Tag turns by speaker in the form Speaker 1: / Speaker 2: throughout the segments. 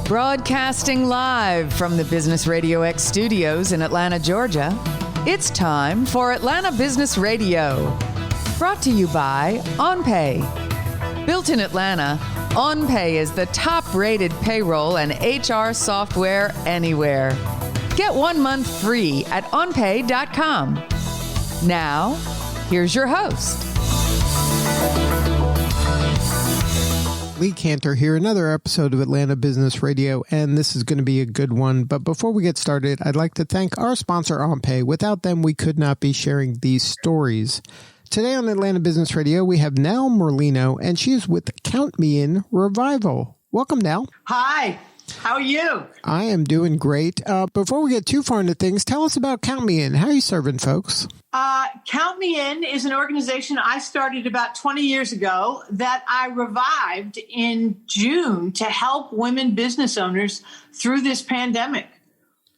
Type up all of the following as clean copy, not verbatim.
Speaker 1: Broadcasting live from the Business RadioX studios in Atlanta, Georgia, it's time for Atlanta Business Radio. Brought to you by OnPay. Built in Atlanta, OnPay is the top-rated payroll and HR software anywhere. Get 1 month free at onpay.com. Now, here's your host.
Speaker 2: Lee Cantor here, another episode of Atlanta Business Radio, and this is going to be a good one. But before we get started, I'd like to thank our sponsor, OnPay. Without them, we could not be sharing these stories. Today on Atlanta Business Radio, we have Nell Merlino, and she is with Count Me In Revival. Welcome, Nell.
Speaker 3: Hi. How are you?
Speaker 2: I am doing great. Before we get too far into things, tell us about Count Me In. How are you serving folks?
Speaker 3: Count Me In is an organization I started about 20 years ago that I revived in June to help women business owners through this pandemic.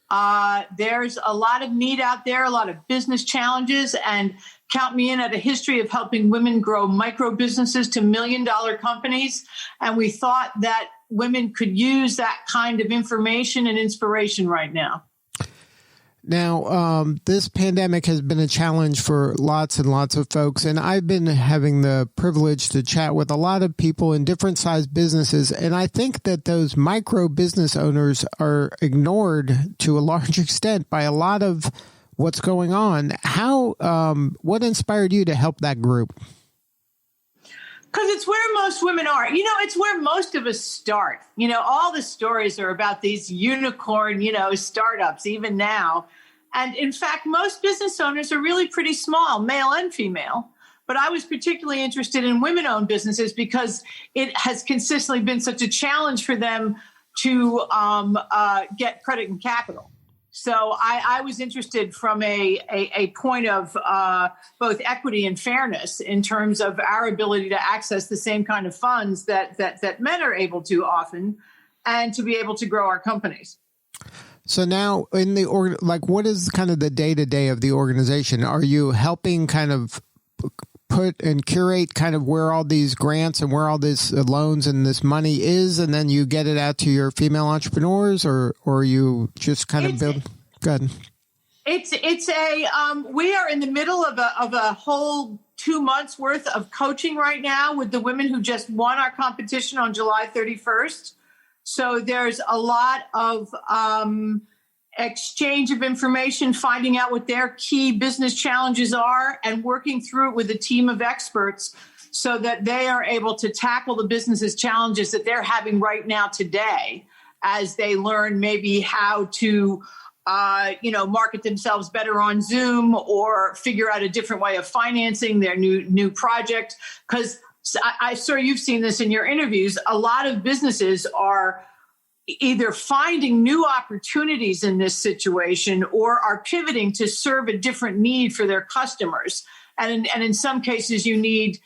Speaker 3: There's a lot of need out there, a lot of business challenges, and Count Me In had a history of helping women grow micro businesses to $1 million companies. And we thought that women could use that kind of information and inspiration right now.
Speaker 2: Now, this pandemic has been a challenge for lots and lots of folks, and I've been having the privilege to chat with a lot of people in different sized businesses, and I think that those micro business owners are ignored to a large extent by a lot of what's going on. What inspired you to help that group?
Speaker 3: Because it's where most women are. It's where most of us start. All the stories are about these unicorn, startups, even now. And in fact, most business owners are really pretty small, male and female. But I was particularly interested in women-owned businesses because it has consistently been such a challenge for them to get credit and capital. So I was interested from a point of both equity and fairness in terms of our ability to access the same kind of funds that men are able to often, and to be able to grow our companies.
Speaker 2: So now in the what is kind of the day-to-day of the organization? Are you helping kind of put and curate kind of where all these grants and where all this loans and this money is, and then you get it out to your female entrepreneurs, or you just kind of build? Go ahead.
Speaker 3: We are in the middle of a whole 2 months worth of coaching right now with the women who just won our competition on July 31st. So there's a lot of exchange of information, finding out what their key business challenges are, and working through it with a team of experts so that they are able to tackle the business's challenges that they're having right now today as they learn maybe how to market themselves better on Zoom or figure out a different way of financing their new project. Because I'm sure you've seen this in your interviews. A lot of businesses are either finding new opportunities in this situation or are pivoting to serve a different need for their customers. And in some cases, you need,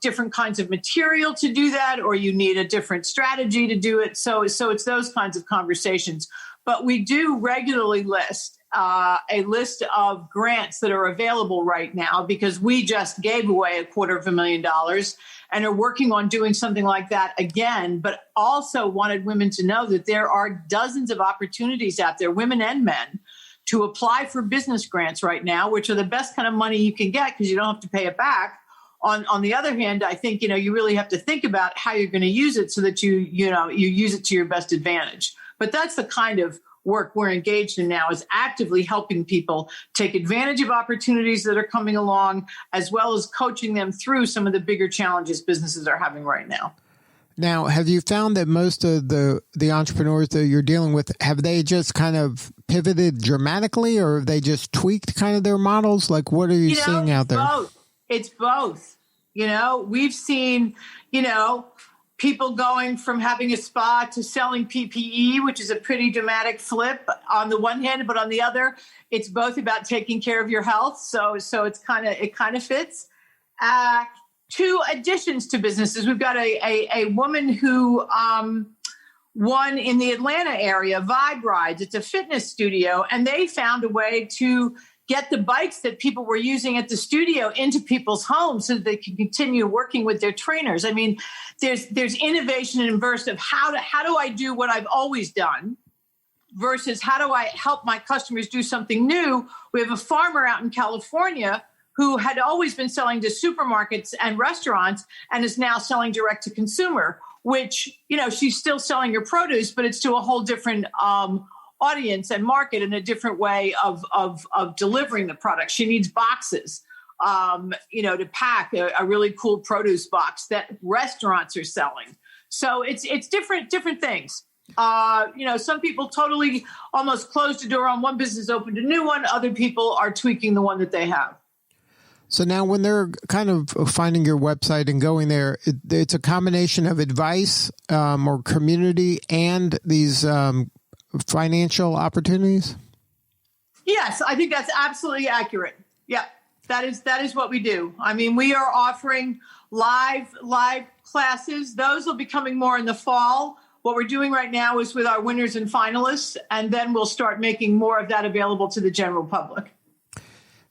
Speaker 3: different kinds of material to do that, or you need a different strategy to do it. So it's those kinds of conversations. But we do regularly list a list of grants that are available right now, because we just gave away $250,000 and are working on doing something like that again, but also wanted women to know that there are dozens of opportunities out there, women and men, to apply for business grants right now, which are the best kind of money you can get because you don't have to pay it back. On the other hand, I think, you really have to think about how you're going to use it so that you use it to your best advantage. But that's the kind of work we're engaged in now, is actively helping people take advantage of opportunities that are coming along, as well as coaching them through some of the bigger challenges businesses are having right now.
Speaker 2: Now, have you found that most of the entrepreneurs that you're dealing with, have they just kind of pivoted dramatically, or have they just tweaked kind of their models? Like, what are you seeing out there?
Speaker 3: It's both. We've seen, people going from having a spa to selling PPE, which is a pretty dramatic flip on the one hand, but on the other, it's both about taking care of your health. So it kind of fits. Two additions to businesses. We've got a woman who won in the Atlanta area, Vibe Rides. It's a fitness studio, and they found a way to get the bikes that people were using at the studio into people's homes so that they can continue working with their trainers. I mean, there's innovation and burst of how do I do what I've always done versus how do I help my customers do something new. We have a farmer out in California who had always been selling to supermarkets and restaurants and is now selling direct to consumer, which, she's still selling her produce, but it's to a whole different audience and market and a different way of delivering the product. She needs boxes, to pack a really cool produce box that restaurants are selling. So it's different things. Some people totally almost closed the door on one business, opened a new one. Other people are tweaking the one that they have.
Speaker 2: So now when they're kind of finding your website and going there, it's a combination of advice or community and these financial opportunities?
Speaker 3: Yes, I think that's absolutely accurate. Yeah, that is what we do. I mean, we are offering live classes. Those will be coming more in the fall. What we're doing right now is with our winners and finalists, and then we'll start making more of that available to the general public.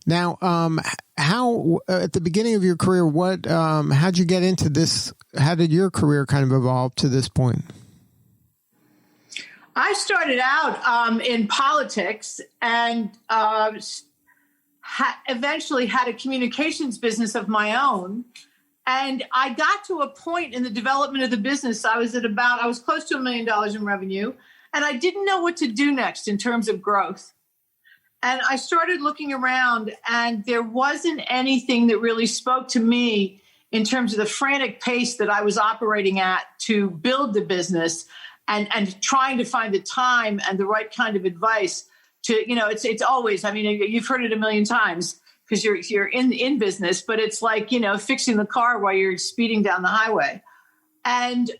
Speaker 2: Now, how at the beginning of your career, how'd you get into this? How did your career kind of evolve to this point?
Speaker 3: I started out in politics and eventually had a communications business of my own. And I got to a point in the development of the business. I was close to $1 million in revenue, and I didn't know what to do next in terms of growth. And I started looking around, and there wasn't anything that really spoke to me in terms of the frantic pace that I was operating at to build the business and trying to find the time and the right kind of advice to, it's always, I mean, you've heard it a million times because you're in business, but it's like, fixing the car while you're speeding down the highway. And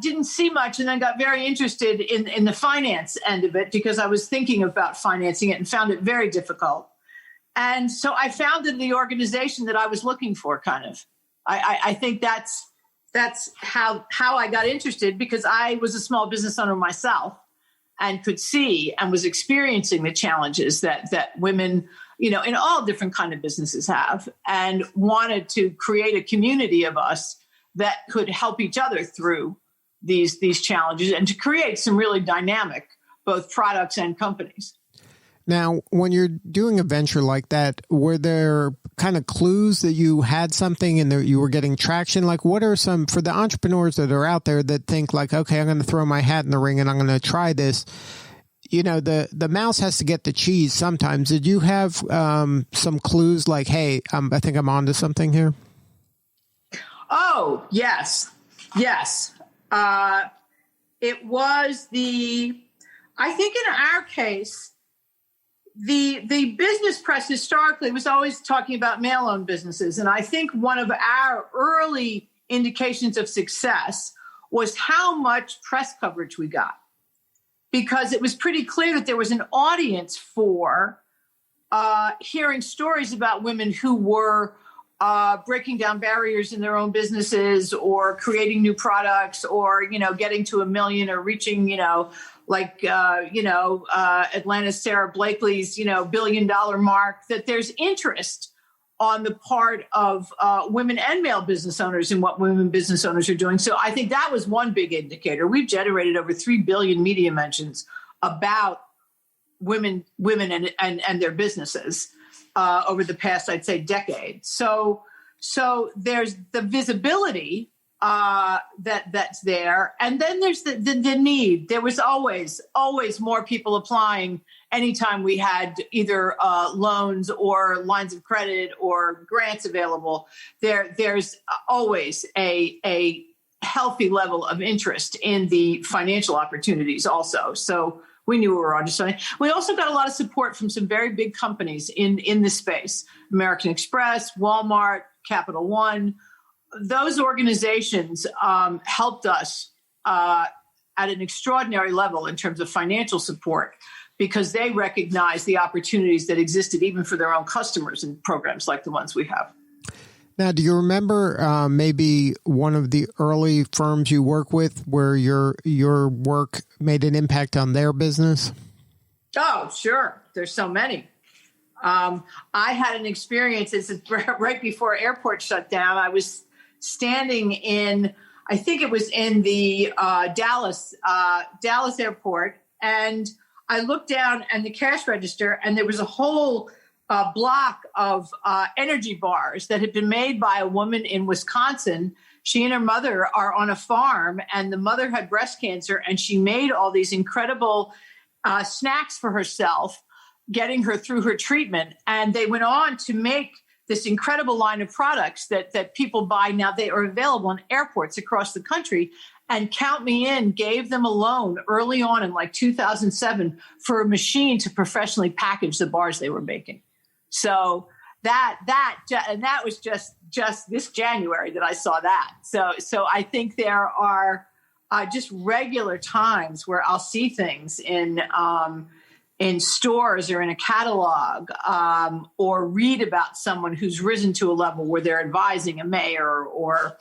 Speaker 3: didn't see much, and then got very interested in the finance end of it because I was thinking about financing it and found it very difficult. And so I founded the organization that I was looking for, kind of. I think that's how I got interested, because I was a small business owner myself and could see and was experiencing the challenges that women, in all different kind of businesses have, and wanted to create a community of us that could help each other through these challenges and to create some really dynamic both products and companies.
Speaker 2: Now, when you're doing a venture like that, were there kind of clues that you had something and that you were getting traction? Like, what are some, for the entrepreneurs that are out there that think like, okay, I'm going to throw my hat in the ring and I'm going to try this. The mouse has to get the cheese sometimes. Did you have some clues like, hey, I think I'm onto something here?
Speaker 3: Oh, yes. It was I think in our case, the business press historically was always talking about male-owned businesses. And I think one of our early indications of success was how much press coverage we got, because it was pretty clear that there was an audience for hearing stories about women who were breaking down barriers in their own businesses or creating new products or, getting to 1 million or reaching, Atlanta's Sarah Blakely's, $1 billion mark, that there's interest on the part of women and male business owners in what women business owners are doing. So I think that was one big indicator. We've generated over 3 billion media mentions about women and their businesses over the past, I'd say, decade. So there's the visibility that's there. And then there's the need. There was always more people applying anytime we had either loans or lines of credit or grants available. There's always a healthy level of interest in the financial opportunities also. So we knew we were onto something. We also got a lot of support from some very big companies in this space: American Express, Walmart, Capital One. Those organizations helped us at an extraordinary level in terms of financial support, because they recognized the opportunities that existed even for their own customers in programs like the ones we have.
Speaker 2: Now, do you remember maybe one of the early firms you work with where your work made an impact on their business?
Speaker 3: Oh, sure. There's so many. I had an experience. This is right before airport shut down. I was standing in, I think it was in the Dallas airport, and I looked down at the cash register, and there was a whole block of energy bars that had been made by a woman in Wisconsin. She and her mother are on a farm, and the mother had breast cancer, and she made all these incredible snacks for herself, getting her through her treatment. And they went on to make this incredible line of products that people buy now. They are available in airports across the country. And Count Me In gave them a loan early on in like 2007 for a machine to professionally package the bars they were making. So that was just this January that I saw that. So I think there are just regular times where I'll see things in stores or in a catalog, or read about someone who's risen to a level where they're advising a mayor or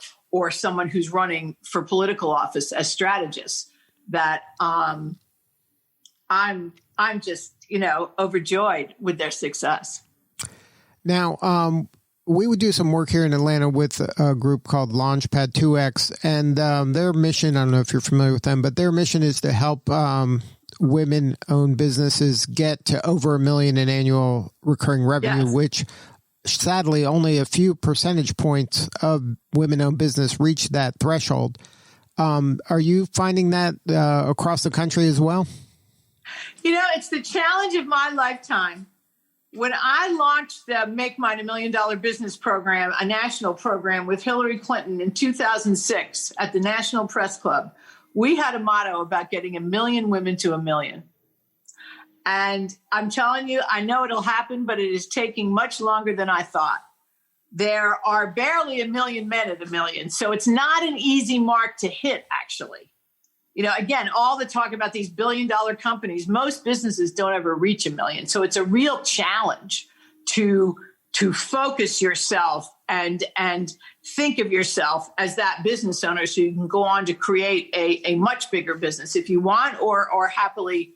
Speaker 3: someone who's running for political office as strategists, that I'm just, overjoyed with their success.
Speaker 2: Now, we would do some work here in Atlanta with a group called Launchpad 2X, and their mission, I don't know if you're familiar with them, but their mission is to help women-owned businesses get to over $1 million in annual recurring revenue, yes, which sadly only a few percentage points of women-owned business reach that threshold. Are you finding that across the country as well?
Speaker 3: It's the challenge of my lifetime. When I launched the Make Mine $1 Million Business program, a national program with Hillary Clinton in 2006 at the National Press Club, we had a motto about getting 1 million women to 1 million. And I'm telling you, I know it'll happen, but it is taking much longer than I thought. There are barely 1 million men at 1 million. So it's not an easy mark to hit, actually. Again, all the talk about these billion-dollar companies, most businesses don't ever reach 1 million. So it's a real challenge to focus yourself and think of yourself as that business owner, so you can go on to create a much bigger business if you want, or happily,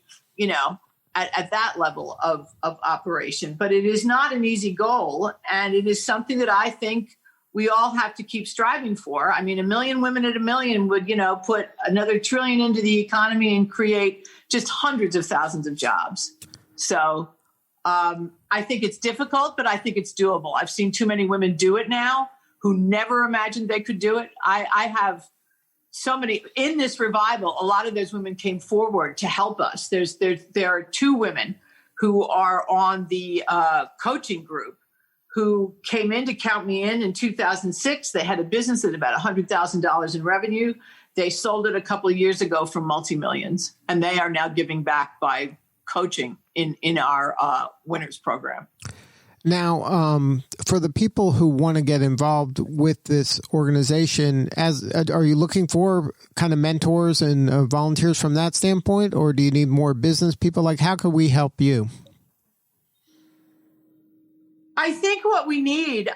Speaker 3: at that level of operation. But it is not an easy goal, and it is something that I think we all have to keep striving for. I mean, 1 million women at 1 million would, put another $1 trillion into the economy and create just hundreds of thousands of jobs. So I think it's difficult, but I think it's doable. I've seen too many women do it now who never imagined they could do it. I have so many in this revival. A lot of those women came forward to help us. There are 2 women who are on the coaching group who came in to Count Me In 2006. They had a business at about $100,000 in revenue. They sold it a couple of years ago for multi-millions, and they are now giving back by coaching in our winners program.
Speaker 2: Now, for the people who want to get involved with this organization, are you looking for kind of mentors and volunteers from that standpoint, or do you need more business people? Like, how can we help you?
Speaker 3: I think what we need,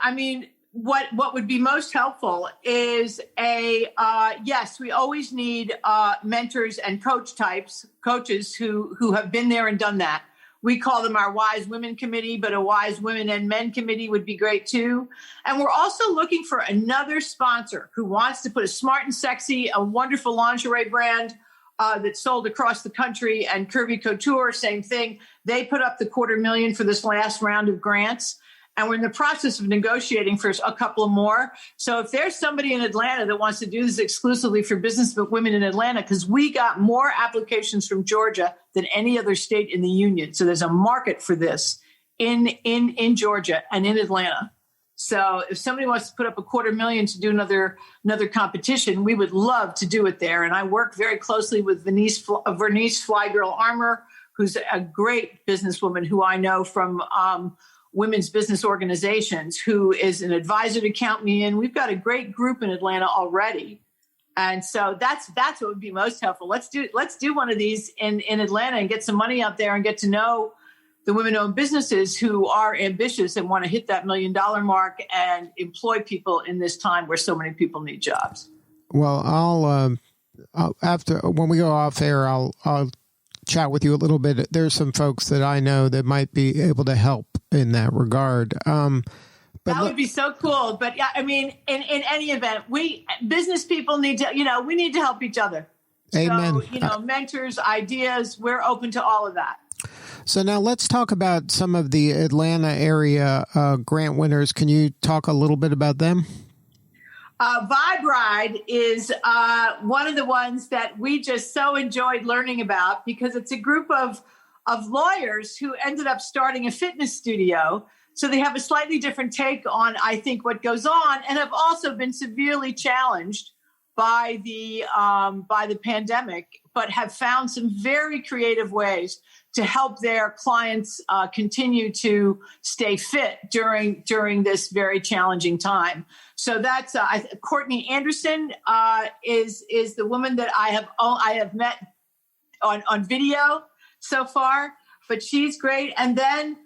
Speaker 3: what would be most helpful is yes, we always need mentors and coaches who have been there and done that. We call them our Wise Women Committee, but a Wise Women and Men Committee would be great too. And we're also looking for another sponsor who wants to put a smart and sexy, a wonderful lingerie brand that's sold across the country, and Curvy Couture, same thing. They put up the $250,000 for this last round of grants. And we're in the process of negotiating for a couple of more. So if there's somebody in Atlanta that wants to do this exclusively for business women in Atlanta, because we got more applications from Georgia than any other state in the union. So there's a market for this in Georgia and in Atlanta. So if somebody wants to put up a $250,000 to do another competition, we would love to do it there. And I work very closely with Vernice Flygirl Armour, who's a great businesswoman who I know from women's business organizations, who is an advisor to Count Me In. We've got a great group in Atlanta already. And so that's what would be most helpful. Let's do one of these in Atlanta and get some money out there and get to know the women-owned businesses who are ambitious and want to hit that $1 million mark and employ people in this time where so many people need jobs.
Speaker 2: Well, I'll after when we go off air, I'll chat with you a little bit. There's some folks that I know that might be able to help in that regard.
Speaker 3: That would be so cool. But yeah, I mean, in any event, we business people need to, we need to help each other.
Speaker 2: Amen.
Speaker 3: So, mentors, ideas, we're open to all of that.
Speaker 2: So now let's talk about some of the Atlanta area grant winners. Can you talk a little bit about them?
Speaker 3: Vibe Ride is one of the ones that we just so enjoyed learning about because it's a group of lawyers who ended up starting a fitness studio. So they have a slightly different take on, I think, what goes on, and have also been severely challenged by the pandemic, but have found some very creative ways to help their clients continue to stay fit during this very challenging time. So that's Courtney Anderson is the woman that I have met on video so far, but she's great. And then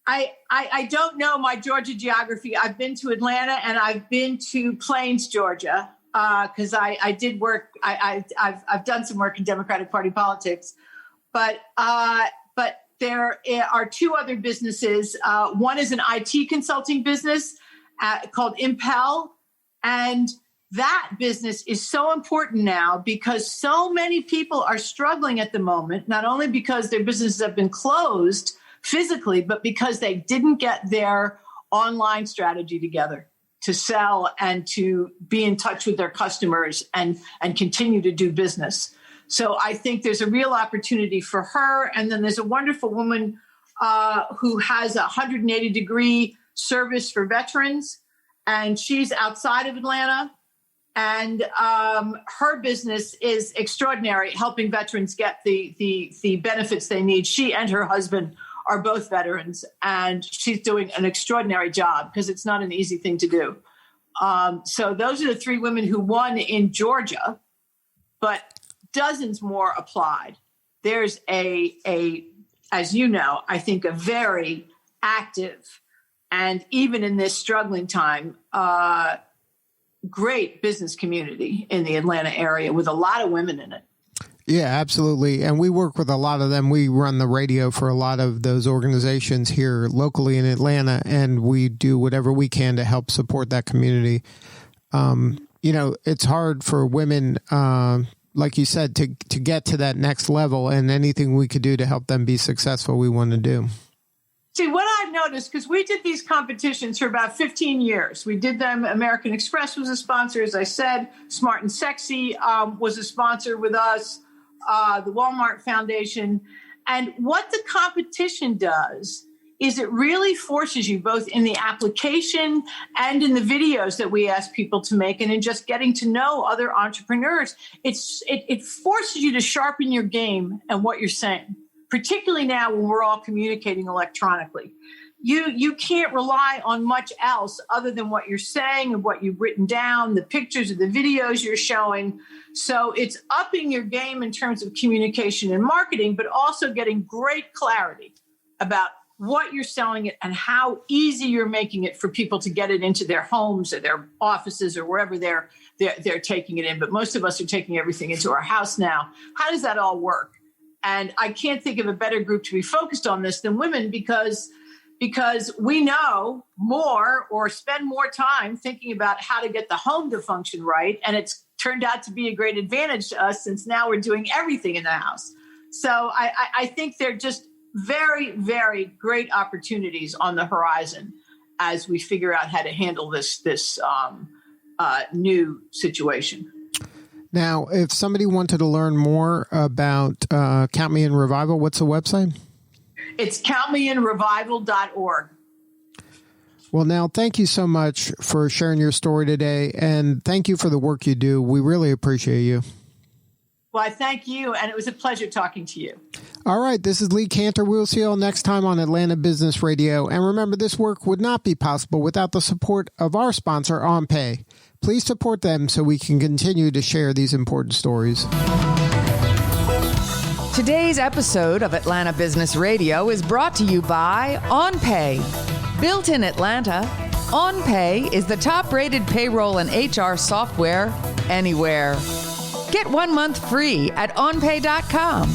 Speaker 3: I don't know my Georgia geography. I've been to Atlanta and I've been to Plains, Georgia, because I did work. I've done some work in Democratic Party politics, but there are two other businesses. One is an IT consulting business called Impel, and that business is so important now because so many people are struggling at the moment, not only because their businesses have been closed physically, but because they didn't get their online strategy together to sell and to be in touch with their customers and continue to do business. So I think there's a real opportunity for her. And then there's a wonderful woman who has a 180-degree service for veterans, and she's outside of Atlanta. And her business is extraordinary, helping veterans get the benefits they need. She and her husband are both veterans, and she's doing an extraordinary job because it's not an easy thing to do. So those are the three women who won in Georgia, but dozens more applied. There's as you know, I think a very active and even in this struggling time, great business community in the Atlanta area with a lot of women in it.
Speaker 2: Yeah, absolutely. And we work with a lot of them. We run the radio for a lot of those organizations here locally in Atlanta, and we do whatever we can to help support that community. It's hard for women, like you said, to get to that next level, and anything we could do to help them be successful, we want to do.
Speaker 3: See, what I've noticed, because we did these competitions for about 15 years. We did them. American Express was a sponsor, as I said. Smart and Sexy was a sponsor with us. The Walmart Foundation. And what the competition does is it really forces you both in the application and in the videos that we ask people to make and in just getting to know other entrepreneurs. It forces you to sharpen your game and what you're saying, particularly now when we're all communicating electronically. You can't rely on much else other than what you're saying and what you've written down, the pictures or the videos you're showing. So it's upping your game in terms of communication and marketing, but also getting great clarity about what you're selling it and how easy you're making it for people to get it into their homes or their offices or wherever they're taking it in. But most of us are taking everything into our house now. How does that all work? And I can't think of a better group to be focused on this than women because we know more or spend more time thinking about how to get the home to function right. And it's turned out to be a great advantage to us since now we're doing everything in the house. So I think they're just very, very great opportunities on the horizon as we figure out how to handle this new situation.
Speaker 2: Now, if somebody wanted to learn more about Count Me in Revival, what's the website?
Speaker 3: It's countmeinrevival.org.
Speaker 2: Well, Nell, thank you so much for sharing your story today, and thank you for the work you do. We really appreciate you.
Speaker 3: Well, I thank you, and it was a pleasure talking to you.
Speaker 2: All right, this is Lee Cantor. We'll see you all next time on Atlanta Business Radio. And remember, this work would not be possible without the support of our sponsor, OnPay. Please support them so we can continue to share these important stories.
Speaker 1: Today's episode of Atlanta Business Radio is brought to you by OnPay. Built in Atlanta, OnPay is the top-rated payroll and HR software anywhere. Get 1 month free at onpay.com.